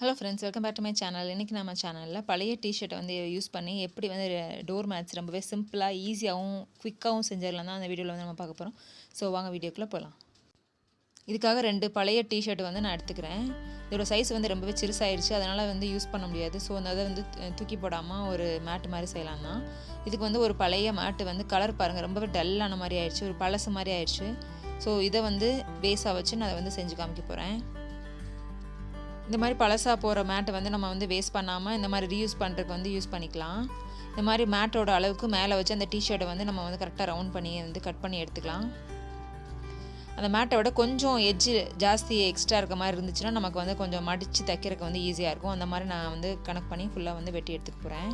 Hello friends, welcome back to my channel. இன்றைக்கி நம்ம சேனலில் பழைய டிஷர்ட்டை வந்து யூஸ் பண்ணி எப்படி வந்து டோர் மேட்ஸ் ரொம்பவே சிம்பிளாக ஈஸியாகவும் குயிக்காகவும் செஞ்சிடலாம் தான் அந்த வீடியோவில் வந்து நம்ம பார்க்க போகிறோம். ஸோ வாங்க வீடியோக்குள்ளே போகலாம். இதுக்காக 2 பழைய டிஷர்ட் வந்து நான் எடுத்துக்கிறேன். இதோட சைஸ் வந்து ரொம்பவே சிறுசாயிடுச்சு, அதனால் வந்து யூஸ் பண்ண முடியாது. ஸோ அதை வந்து தூக்கி போடாமல் ஒரு மேட்டு மாதிரி செய்யலாம் தான். இதுக்கு வந்து ஒரு பழைய மேட்டு வந்து கலர் பாருங்கள் ரொம்பவே டல்லான மாதிரி ஆயிடுச்சு, ஒரு பழசு மாதிரி ஆயிடுச்சு. ஸோ இதை வந்து பேஸாக வச்சு நான் அதை வந்து செஞ்சு காமிக்க போகிறேன். இந்த மாதிரி பழசாக போகிற மேட்டை வந்து நம்ம வந்து வேஸ்ட் பண்ணாமல் இந்த மாதிரி ரீயூஸ் பண்ணுறதுக்கு வந்து யூஸ் பண்ணிக்கலாம். இந்த மாதிரி மேட்டோட அளவுக்கு மேலே வச்சு அந்த டிஷர்ட்டை வந்து நம்ம வந்து கரெக்டாக ரவுண்ட் பண்ணி வந்து கட் பண்ணி எடுத்துக்கலாம். அந்த மேட்டை விட கொஞ்சம் எட்ஜு ஜாஸ்தி எக்ஸ்ட்ரா இருக்க மாதிரி இருந்துச்சுன்னா நமக்கு வந்து கொஞ்சம் மடித்து தைக்கிறதுக்கு வந்து ஈஸியாக இருக்கும். அந்த மாதிரி நான் வந்து கனெக்ட் பண்ணி ஃபுல்லாக வந்து வெட்டி எடுத்துக்க போகிறேன்.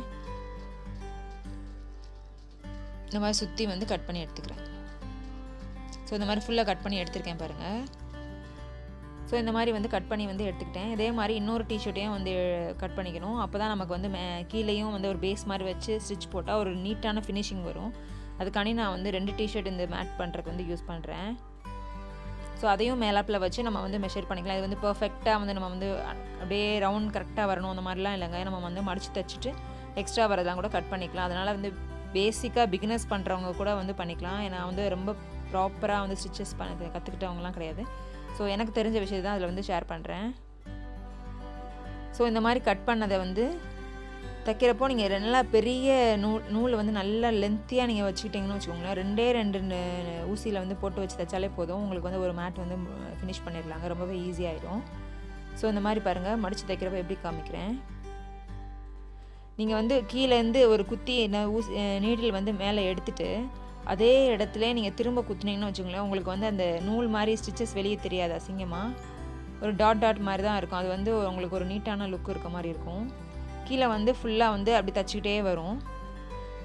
இந்த மாதிரி சுற்றி வந்து கட் பண்ணி எடுத்துக்கிறேன். ஸோ இந்த மாதிரி ஃபுல்லாக கட் பண்ணி எடுத்துருக்கேன் பாருங்கள். ஸோ இந்த மாதிரி வந்து கட் பண்ணி வந்து எடுத்துக்கிட்டேன். இதே மாதிரி இன்னொரு டிஷர்ட்டையும் வந்து கட் பண்ணிக்கணும். அப்போ தான் நமக்கு வந்து கீழேயும் வந்து ஒரு பேஸ் மாதிரி வச்சு ஸ்டிச் போட்டால் ஒரு நீட்டான ஃபினிஷிங் வரும். அதுக்காண்டி நான் வந்து 2 டிஷர்ட் இந்த மேட் பண்ணுறதுக்கு வந்து யூஸ் பண்ணுறேன். ஸோ அதையும் மேலாப்பில் வச்சு நம்ம வந்து மெஷர் பண்ணிக்கலாம். இது வந்து பர்ஃபெக்டாக வந்து நம்ம வந்து அப்படியே ரவுண்ட் கரெக்டாக வரணும் அந்த மாதிரிலாம் இல்லைங்க. நம்ம வந்து மடித்து தைச்சிட்டு எக்ஸ்ட்ரா வரதெல்லாம் கூட கட் பண்ணிக்கலாம். அதனால் வந்து பேசிக்காக பிகினர்ஸ் பண்ணுறவங்க கூட வந்து பண்ணிக்கலாம். ஏன்னா வந்து ரொம்ப ப்ராப்பராக வந்து ஸ்டிச்சஸ் பண்ண கற்றுக்கிட்டவங்கலாம் கிடையாது. ஸோ எனக்கு தெரிஞ்ச விஷயத்தை தான் அதில் வந்து ஷேர் பண்ணுறேன். ஸோ இந்த மாதிரி கட் பண்ணதை வந்து தைக்கிறப்போ நீங்கள் நல்லா பெரிய நூலை வந்து நல்லா லென்த்தியாக நீங்கள் வச்சுக்கிட்டிங்கன்னு வச்சுக்கோங்களேன். 2 ஊசியில் வந்து போட்டு வச்சு தைச்சாலே போதும். உங்களுக்கு வந்து ஒரு மேட் வந்து ஃபினிஷ் பண்ணிடலாங்க. ரொம்பவே ஈஸியாகிடும். ஸோ இந்த மாதிரி பாருங்கள், மடித்து தைக்கிறப்போ எப்படி காமிக்கிறேன். நீங்கள் வந்து கீழேருந்து ஒரு குத்தி நீடில் வந்து மேலே எடுத்துகிட்டு அதே இடத்துல நீங்கள் திரும்ப குத்துனீங்கன்னு வச்சுக்கோங்களேன், உங்களுக்கு வந்து அந்த நூல் மாதிரி ஸ்டிச்சஸ் வெளியே தெரியாது அசிங்கமாக. ஒரு டாட் மாதிரி தான் இருக்கும். அது வந்து உங்களுக்கு ஒரு நீட்டான லுக் இருக்க மாதிரி இருக்கும். கீழே வந்து ஃபுல்லாக வந்து அப்படி தச்சுக்கிட்டே வரும்.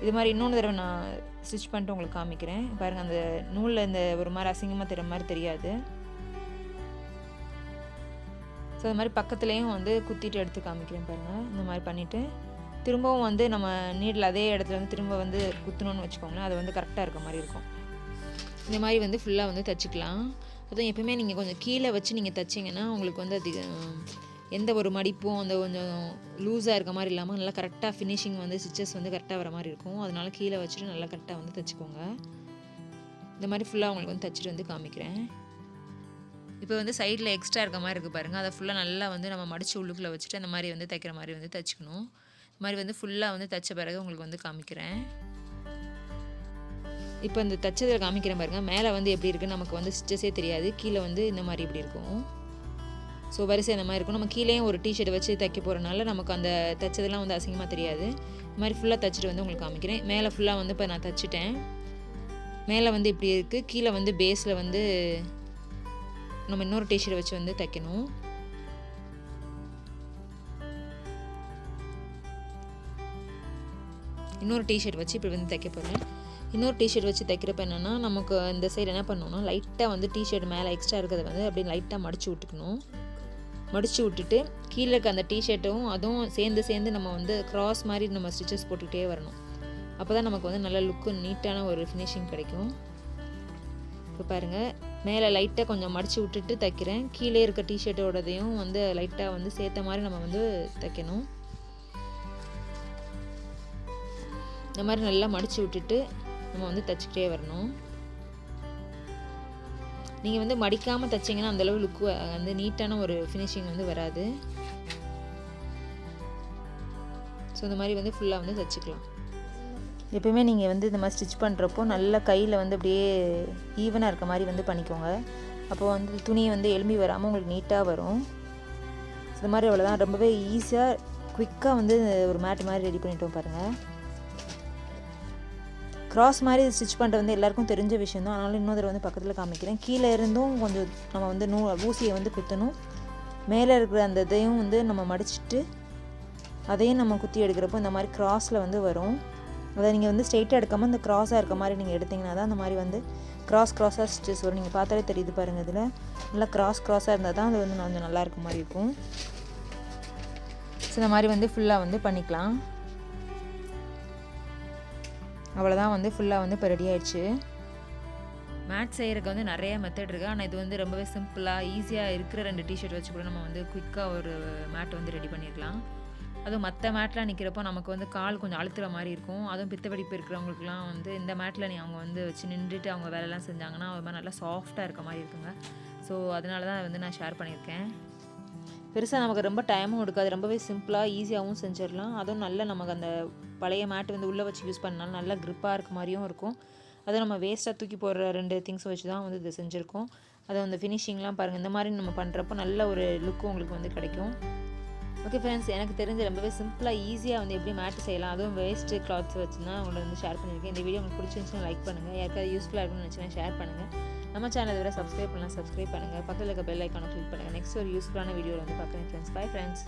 இது மாதிரி இன்னொன்று தடவை நான் ஸ்டிச் பண்ணிட்டு உங்களுக்கு காமிக்கிறேன் பாருங்கள். அந்த நூலில் இந்த ஒரு மாதிரி அசிங்கமாக தெரிகிற மாதிரி தெரியாது. ஸோ அது மாதிரி பக்கத்துலேயும் வந்து குத்திட்டு எடுத்து காமிக்கிறேன் பாருங்கள். இந்த மாதிரி பண்ணிவிட்டு திரும்பவும் வந்து நம்ம நீடில் அதே இடத்துல வந்து திரும்ப வந்து குத்தணும்னு வச்சுக்கோங்களேன். அது வந்து கரெக்டாக இருக்க மாதிரி இருக்கும். இந்த மாதிரி வந்து ஃபுல்லாக வந்து தைச்சிக்கலாம். அதுவும் எப்பவுமே நீங்கள் கொஞ்சம் கீழே வச்சு நீங்கள் தைச்சிங்கன்னா உங்களுக்கு வந்து அது எந்த ஒரு மடிப்பும் அந்த கொஞ்சம் லூஸாக இருக்க மாதிரி இல்லாமல் நல்லா கரெக்டாக ஃபினிஷிங் வந்து ஸ்டிச்சஸ் வந்து கரெக்டாக வர மாதிரி இருக்கும். அதனால கீழே வச்சுட்டு நல்லா கரெக்டாக வந்து தைச்சிக்கோங்க. இந்த மாதிரி ஃபுல்லாக உங்களுக்கு வந்து தைச்சிட்டு வந்து காமிக்கிறேன். இப்போ வந்து சைடில் எக்ஸ்ட்ரா இருக்க மாதிரி இருக்குது பாருங்கள். அதை ஃபுல்லாக நல்லா வந்து நம்ம மடித்து உள்ளுக்குள்ளே வச்சுட்டு அந்த மாதிரி வந்து தைக்கிற மாதிரி வந்து தைச்சிக்கணும். இந்த மாதிரி வந்து ஃபுல்லாக வந்து தைச்ச பிறகு உங்களுக்கு வந்து காமிக்கிறேன். இப்போ இந்த தைச்சதில் காமிக்கிறேன் பாருங்கள். மேலே வந்து எப்படி இருக்குன்னு நமக்கு வந்து ஸ்டிச்சஸே தெரியாது. கீழே வந்து இந்த மாதிரி இப்படி இருக்கும். ஸோ வரிசை இந்த மாதிரி இருக்கும். நம்ம கீழேயும் ஒரு டிஷர்ட் வச்சு தைக்க போகிறனால நமக்கு அந்த தைச்சதெல்லாம் வந்து அசிங்கமாக தெரியாது. இந்த மாதிரி ஃபுல்லாக தைச்சிட்டு வந்து உங்களுக்கு காமிக்கிறேன். மேலே ஃபுல்லாக வந்து இப்போ நான் தைச்சிட்டேன். மேலே வந்து இப்படி இருக்குது. கீழே வந்து பேஸில் வந்து நம்ம இன்னொரு டிஷர்ட் வச்சு வந்து தைக்கணும். இன்னொரு டிஷர்ட் வச்சு இப்படி வந்து தைக்க போகிறேன். இன்னொரு டிஷர்ட் வச்சு தைக்கிறப்ப என்னென்னா நமக்கு இந்த சைடு என்ன பண்ணணும்னா லைட்டாக வந்து டிஷர்ட் மேலே எக்ஸ்ட்ரா இருக்கிறத வந்து அப்படியே லைட்டாக மடித்து விட்டுக்கணும். மடித்து விட்டுட்டு கீழே இருக்க அந்த டிஷர்ட்டும் அதுவும் சேர்ந்து நம்ம வந்து கிராஸ் மாதிரி நம்ம ஸ்டிச்சஸ் போட்டுக்கிட்டே வரணும். அப்போ தான் நமக்கு வந்து நல்ல லுக்கு நீட்டான ஒரு ஃபினிஷிங் கிடைக்கும். இப்போ பாருங்கள், மேலே லைட்டாக கொஞ்சம் மடித்து விட்டுட்டு தைக்கிறேன். கீழே இருக்க டிஷர்ட்டோடதையும் வந்து லைட்டாக வந்து சேர்த்த மாதிரி நம்ம வந்து தைக்கணும். இந்த மாதிரி நல்லா மடித்து விட்டுட்டு நம்ம வந்து தைச்சிக்கிட்டே வரணும். நீங்கள் வந்து மடிக்காமல் தைச்சிங்கன்னா அந்தளவு லுக்கு வந்து நீட்டான ஒரு ஃபினிஷிங் வந்து வராது. ஸோ இந்த மாதிரி வந்து ஃபுல்லாக வந்து தைச்சிக்கலாம். எப்போயுமே நீங்கள் வந்து இந்த மாதிரி ஸ்டிச் பண்ணுறப்போ நல்லா கையில் வந்து அப்படியே ஈவனாக இருக்க மாதிரி வந்து பண்ணிக்கோங்க. அப்போ வந்து துணி வந்து எலும்பி வராமல் உங்களுக்கு நீட்டாக வரும். இந்த மாதிரி அவ்வளோதான். ரொம்பவே ஈஸியாக குயிக்காக வந்து ஒரு மேட் மாதிரி ரெடி பண்ணிட்டோம் பாருங்கள். கிராஸ் மாதிரி ஸ்டிச் பண்ணுறது வந்து எல்லாருக்கும் தெரிஞ்ச விஷயம் தான். அதனால் இன்னொரு வந்து பக்கத்தில் காமிக்கிறேன். கீழே இருந்தும் கொஞ்சம் நம்ம வந்து ஊசியை வந்து குத்தணும். மேலே இருக்கிற அந்த இதையும் வந்து நம்ம மடிச்சுட்டு அதையும் நம்ம குத்தி எடுக்கிறப்போ இந்த மாதிரி கிராஸில் வந்து வரும். அதை நீங்கள் வந்து ஸ்ட்ரெயிட்டாக எடுக்காமல் இந்த கிராஸாக இருக்க மாதிரி நீங்கள் எடுத்திங்கன்னா தான் அந்த மாதிரி வந்து கிராஸாக ஸ்டிச்சஸ் வரும். நீங்கள் பார்த்தாலே தெரியுது பாருங்கள். இதில் நல்லா கிராஸாக இருந்தால் தான் அது வந்து கொஞ்சம் நல்லா இருக்க மாதிரி இருக்கும். ஸோ இந்த மாதிரி வந்து ஃபுல்லாக வந்து பண்ணிக்கலாம். அவ்வளோதான் வந்து ஃபுல்லாக வந்து இப்போ ரெடி ஆயிடுச்சு. மேட் செய்கிறதுக்கு வந்து நிறைய மெத்தட் இருக்குது. ஆனால் இது வந்து ரொம்பவே சிம்பிளாக ஈஸியாக இருக்கிற 2 டிஷர்ட் வச்சு கூட நம்ம வந்து குயிக்காக ஒரு மேட் வந்து ரெடி பண்ணிடலாம். அதுவும் மற்ற மேட்லாம் நிற்கிறப்போ நமக்கு வந்து கால் கொஞ்சம் அழுத்துற மாதிரி இருக்கும். அதுவும் பித்த வெடிப்பு இருக்கிறவங்களுக்குலாம் வந்து இந்த மேட்டில் அவங்க வந்து வச்சு நின்றுட்டு அவங்க வேலையெல்லாம் செஞ்சாங்கன்னா ஒரு மாதிரி நல்லா சாஃப்டாக இருக்க மாதிரி இருக்குங்க. ஸோ அதனால தான் வந்து நான் ஷேர் பண்ணியிருக்கேன். பெருசாக நமக்கு ரொம்ப டைமும் எடுக்காது, ரொம்பவே சிம்பிளாக ஈஸியாகவும் செஞ்சிடலாம். அதுவும் நல்லா நமக்கு அந்த பழைய மேட் வந்து உள்ளே வச்சு யூஸ் பண்ணாலும் நல்லா க்ரிப்பாக இருக்க மாதிரியும் இருக்கும். அதை நம்ம வேஸ்ட்டாக தூக்கி போடுற 2 திங்ஸ் வச்சு தான் வந்து இதை செஞ்சுருக்கோம். அதை அந்த ஃபினிஷிங்லாம் பாருங்கள், இந்த மாதிரி நம்ம பண்ணுறப்போ நல்ல ஒரு லுக்கும் உங்களுக்கு வந்து கிடைக்கும். ஓகே ஃப்ரெண்ட்ஸ், எனக்கு தெரிஞ்சு ரொம்பவே சிம்பிளாக ஈஸியாக வந்து எப்படி மேட் செய்யலாம், அதுவும் வேஸ்ட்டு கிளாத்ஸ் வச்சு தான் உங்களை வந்து ஷேர் பண்ணியிருக்கேன். இந்த வீடியோ உங்களுக்கு பிடிச்சிருந்துச்சுன்னா லைக் பண்ணுங்கள், யாருக்காவது யூஸ்ஃபுல்லாக இருக்குன்னு நினச்சினா ஷேர் பண்ணுங்கள். நம்ம சேனலை வரை சப்ஸ்கிரைப் பண்ணுங்கள், பக்கத்தில் இருக்க பெல் ஐக்கானை கிளிக் பண்ணுங்கள். நெக்ஸ்ட் ஒரு யூஸ்ஃபுல்லான வீடியோவில் வந்து பார்க்குறேன் ஃப்ரெண்ட்ஸ். Bye friends.